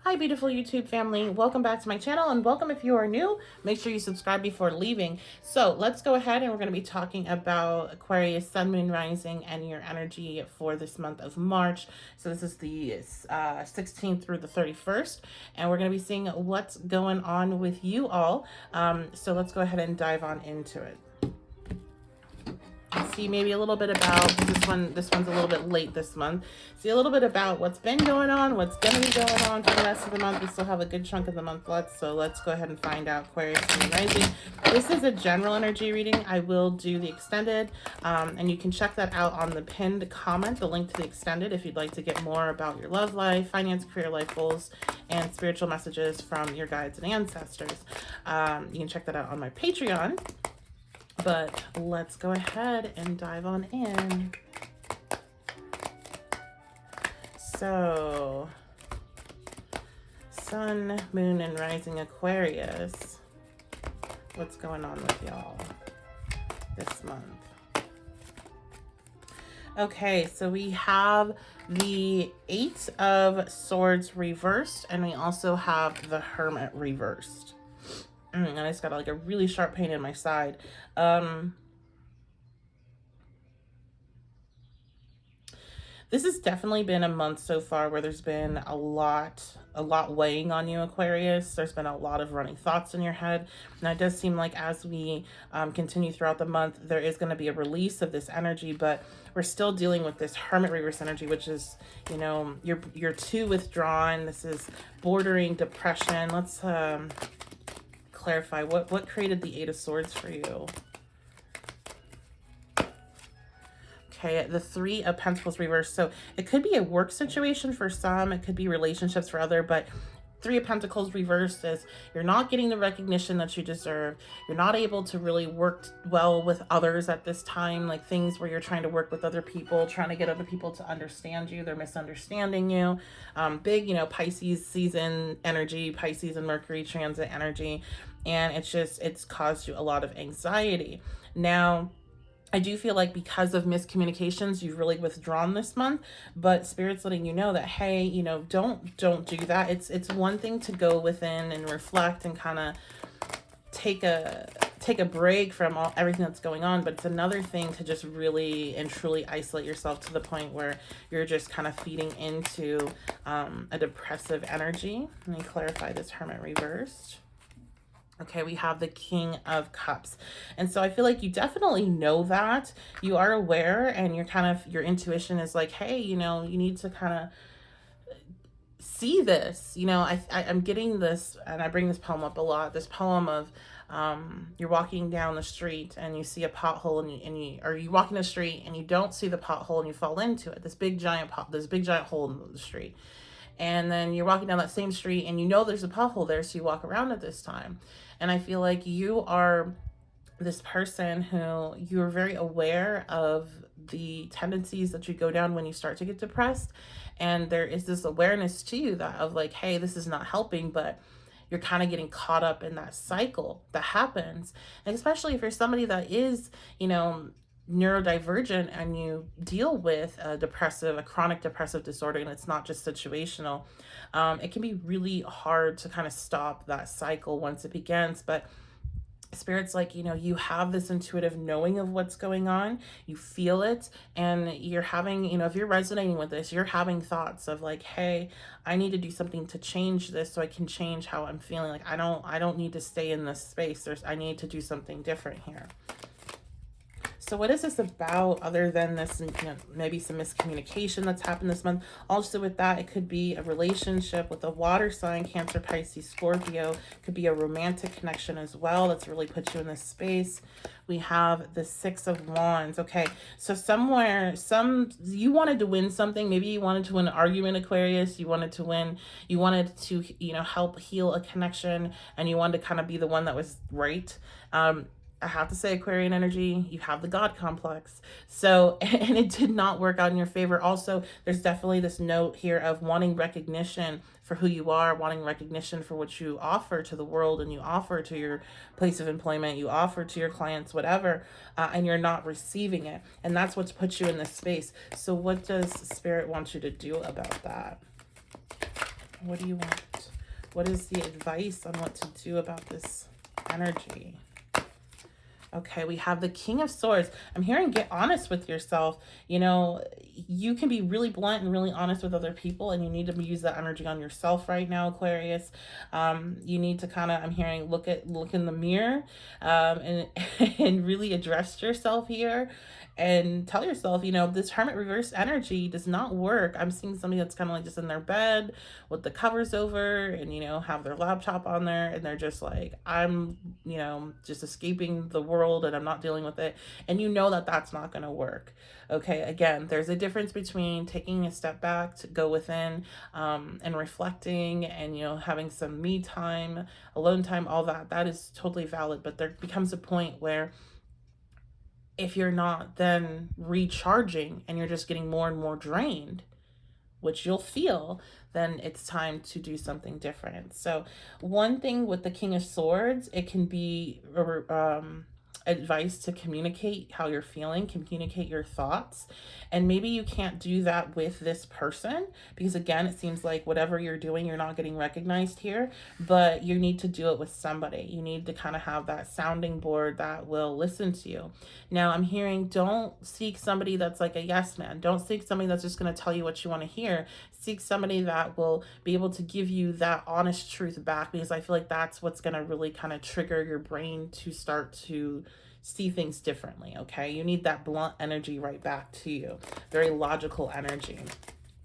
Hi, beautiful YouTube family. Welcome back to my channel, and welcome if you are new. Make sure you subscribe before leaving. So let's go ahead and we're going to be talking about Aquarius, Sun, Moon, Rising, and your energy for this month of March. So this is the 16th through the 31st, and we're going to be seeing what's going on with you all. So let's go ahead and dive on into it. See maybe a little bit about this one's a little bit late this month. See a little bit about what's been going on, what's going to be going on for the rest of the month. We still have a good chunk of the month left, so let's go ahead and find out Aquarius and Rising. This is a general energy reading. I will do the extended, and you can check that out on the pinned comment, the link to the extended, if you'd like to get more about your love life, finance, career, life goals, and spiritual messages from your guides and ancestors. You can check that out on my Patreon. But let's go ahead and dive on in. So, Sun, Moon, and Rising Aquarius. What's going on with y'all this month? Okay, so we have the Eight of Swords reversed, and we also have the Hermit reversed. And I just got like a really sharp pain in my side. This has definitely been a month so far where there's been a lot weighing on you, Aquarius. There's been a lot of running thoughts in your head. And it does seem like as we continue throughout the month, there is going to be a release of this energy, but we're still dealing with this Hermit reverse energy, which is, you know, you're too withdrawn. This is bordering depression. Let's clarify what created the Eight of Swords for you. Okay, the Three of Pentacles reversed. So it could be a work situation for some, it could be relationships for other, but Three of Pentacles reversed is you're not getting the recognition that you deserve. You're not able to really work well with others at this time, like things where you're trying to work with other people, trying to get other people to understand you. They're misunderstanding you. Big, you know, Pisces season energy, Pisces and Mercury transit energy. And it's caused you a lot of anxiety. Now, I do feel like because of miscommunications, you've really withdrawn this month, but Spirit's letting you know that, hey, you know, don't do that. It's one thing to go within and reflect and kind of take a break from everything that's going on, but it's another thing to just really and truly isolate yourself to the point where you're just kind of feeding into a depressive energy. Let me clarify this Hermit reversed. Okay, we have the King of Cups. And so I feel like you definitely know that. You are aware, and your intuition is like, hey, you know, you need to kind of see this. You know, I'm getting this, and I bring this poem up a lot. This poem of you're walking down the street and you see a pothole, or you're walking the street and you don't see the pothole and you fall into it. This big giant hole in the street. And then you're walking down that same street and you know there's a pothole there, so you walk around it this time. And I feel like you are this person who you're very aware of the tendencies that you go down when you start to get depressed. And there is this awareness to you that of like, hey, this is not helping, but you're kind of getting caught up in that cycle that happens. And especially if you're somebody that is, you know, neurodivergent and you deal with a chronic depressive disorder, and it's not just situational, it can be really hard to kind of stop that cycle once it begins. But Spirit's like, you know, you have this intuitive knowing of what's going on, you feel it, and you're having, you know, if you're resonating with this, you're having thoughts of like, hey, I need to do something to change this so I can change how I'm feeling. Like I don't need to stay in this space. I need to do something different here. So what is this about other than this, you know, maybe some miscommunication that's happened this month? Also with that, it could be a relationship with a water sign, Cancer, Pisces, Scorpio. It could be a romantic connection as well that's really put you in this space. We have the Six of Wands. Okay, so you wanted to win something. Maybe you wanted to win an argument, Aquarius. You wanted to, you know, help heal a connection, and you wanted to kind of be the one that was right. I have to say, Aquarian energy, you have the God complex. So, and it did not work out in your favor. Also, there's definitely this note here of wanting recognition for who you are, wanting recognition for what you offer to the world, and you offer to your place of employment, you offer to your clients, whatever, and you're not receiving it. And that's what's put you in this space. So what does Spirit want you to do about that? What do you want? What is the advice on what to do about this energy? Okay, we have the King of Swords. I'm hearing get honest with yourself. You know, you can be really blunt and really honest with other people, and you need to use that energy on yourself right now, Aquarius. You need to kind of, I'm hearing, look in the mirror, and and really address yourself here, and tell yourself, you know, this Hermit reverse energy does not work. I'm seeing somebody that's kind of like just in their bed with the covers over, and, you know, have their laptop on there, and they're just like, I'm, you know, just escaping the world and I'm not dealing with it. And you know that that's not going to work. Okay, again, there's a difference between taking a step back to go within, and reflecting, and, you know, having some me time, alone time, all that. That is totally valid. But there becomes a point where if you're not then recharging and you're just getting more and more drained, which you'll feel, then it's time to do something different. So one thing with the King of Swords, it can be advice to communicate how you're feeling, communicate your thoughts. And maybe you can't do that with this person because, again, it seems like whatever you're doing, you're not getting recognized here, but you need to do it with somebody. You need to kind of have that sounding board that will listen to you. Now, I'm hearing, don't seek somebody that's like a yes man. Don't seek somebody that's just going to tell you what you want to hear. Seek somebody that will be able to give you that honest truth back, because I feel like that's what's going to really kind of trigger your brain to start to see things differently. Okay, you need that blunt energy right back to you, very logical energy.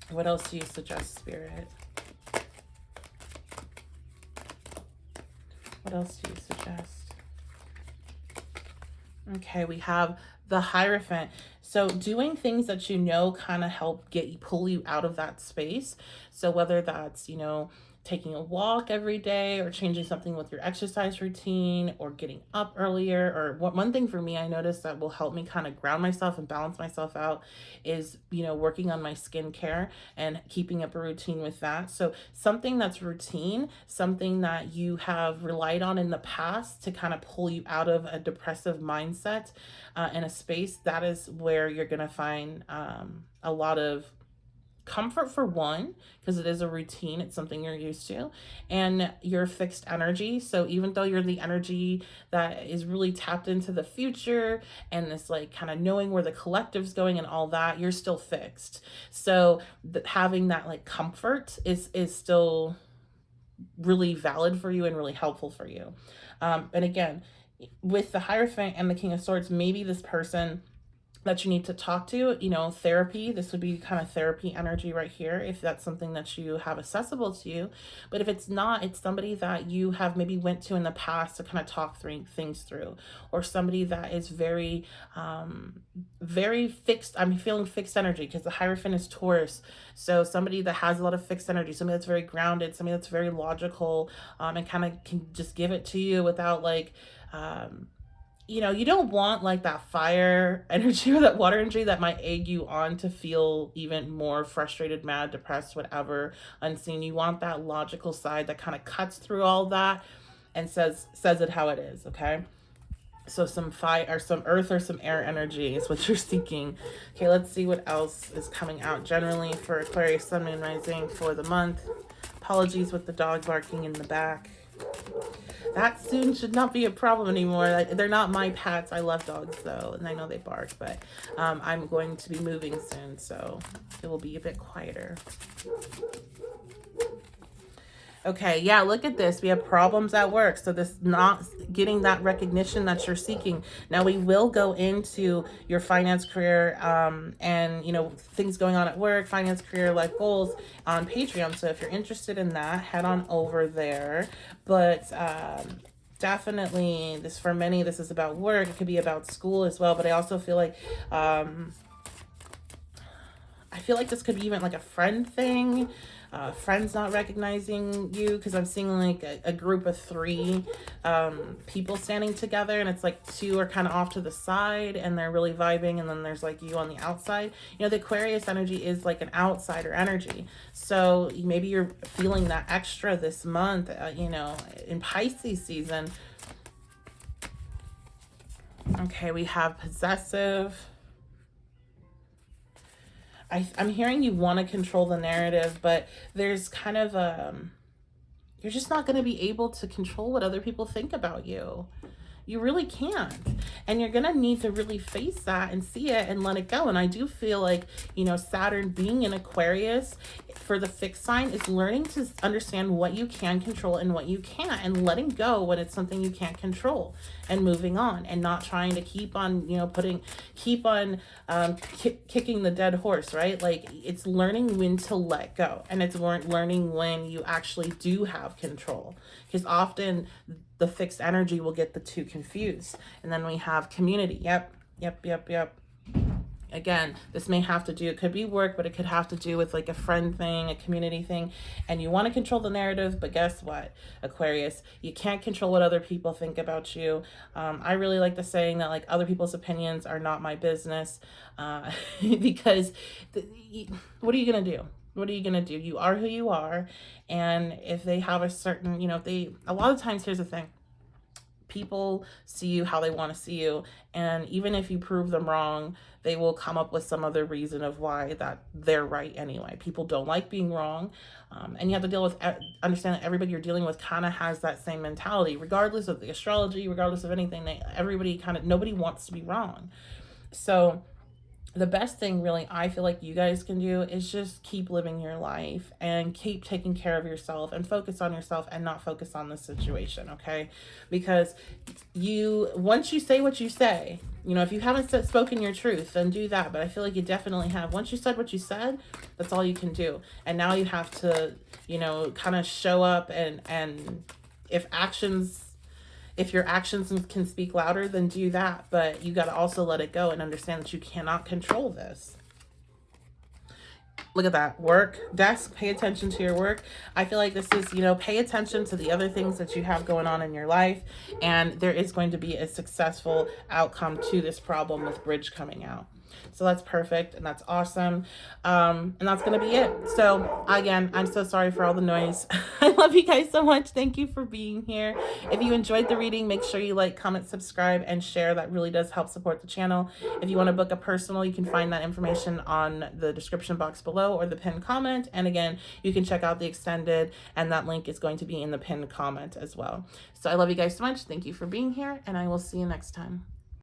What else do you suggest, Spirit? What else do you suggest? Okay, we have the Hierophant. So doing things that you know kind of help pull you out of that space. So whether that's, you know, taking a walk every day, or changing something with your exercise routine, or getting up earlier, or one thing for me I noticed that will help me kind of ground myself and balance myself out is, you know, working on my skincare and keeping up a routine with that. So something that's routine, something that you have relied on in the past to kind of pull you out of a depressive mindset, in a space, that is where you're going to find a lot of comfort, for one, because it is a routine, it's something you're used to, and your fixed energy. So even though you're the energy that is really tapped into the future and this like kind of knowing where the collective's going and all that, you're still fixed. So having that like comfort is still really valid for you and really helpful for you. And again, with the Hierophant and the King of Swords, maybe this person that you need to talk to, you know, therapy, this would be kind of therapy energy right here, if that's something that you have accessible to you. But if it's not, it's somebody that you have maybe went to in the past to kind of talk things through, or somebody that is very, very fixed. I'm feeling fixed energy because the Hierophant is Taurus. So somebody that has a lot of fixed energy, somebody that's very grounded, somebody that's very logical, and kind of can just give it to you without like, you know, you don't want like that fire energy or that water energy that might egg you on to feel even more frustrated, mad, depressed, whatever, unseen. You want that logical side that kind of cuts through all that and says it how it is. Okay, so some fire or some earth or some air energy is what you're seeking. Okay, let's see what else is coming out generally for Aquarius Sun, Moon, Rising for the month. Apologies with the dog barking in the back. That soon should not be a problem anymore. They're not my pets. I love dogs though, and I know they bark, but I'm going to be moving soon, so it will be a bit quieter. Okay, yeah, look at this. We have problems at work. So this not getting that recognition that you're seeking. Now we will go into your finance, career, and, you know, things going on at work, finance, career, life goals on Patreon. So if you're interested in that, head on over there. But definitely this, for many, this is about work. It could be about school as well. But I also feel like, this could be even like a friend thing. Friends not recognizing you, because I'm seeing like a group of 3 people standing together, and it's like 2 are kind of off to the side and they're really vibing, and then there's like you on the outside. You know, the Aquarius energy is like an outsider energy, so maybe you're feeling that extra this month, you know, in Pisces season. Okay, we have possessive. I'm hearing you want to control the narrative, but there's kind of You're just not going to be able to control what other people think about you. You really can't. And you're going to need to really face that and see it and let it go. And I do feel like, you know, Saturn being in Aquarius for the fixed sign is learning to understand what you can control and what you can't, and letting go when it's something you can't control, and moving on, and not trying to keep on, you know, kicking the dead horse, right? Like, it's learning when to let go, and it's learning when you actually do have control, because often the fixed energy will get the two confused. And then we have community. Yep. Again, this may have to do, it could be work, but it could have to do with like a friend thing, a community thing, and you want to control the narrative, but guess what, Aquarius, you can't control what other people think about you. I really like the saying that, like, other people's opinions are not my business, because what are you going to do? What are you going to do? You are who you are. And if they have a certain, you know, a lot of times, here's the thing. People see you how they want to see you. And even if you prove them wrong, they will come up with some other reason of why that they're right anyway. People don't like being wrong. And you have to understand that everybody you're dealing with kind of has that same mentality, regardless of the astrology, regardless of anything. Nobody wants to be wrong. So the best thing really I feel like you guys can do is just keep living your life and keep taking care of yourself and focus on yourself and not focus on the situation, okay? Because once you say what you say, you know, if you haven't spoken your truth, then do that. But I feel like you definitely have. Once you said what you said, that's all you can do. And now you have to, you know, kind of show up, and if your actions can speak louder, then do that. But you got to also let it go and understand that you cannot control this. Look at that. Work, desk, pay attention to your work. I feel like this is, you know, pay attention to the other things that you have going on in your life. And there is going to be a successful outcome to this problem with Bridge coming out. So that's perfect, and that's awesome. And that's going to be it. So again, I'm so sorry for all the noise. I love you guys so much. Thank you for being here. If you enjoyed the reading, make sure you like, comment, subscribe, and share. That really does help support the channel. If you want to book a personal, you can find that information on the description box below or the pinned comment. And again, you can check out the extended, and that link is going to be in the pinned comment as well. So I love you guys so much. Thank you for being here, and I will see you next time.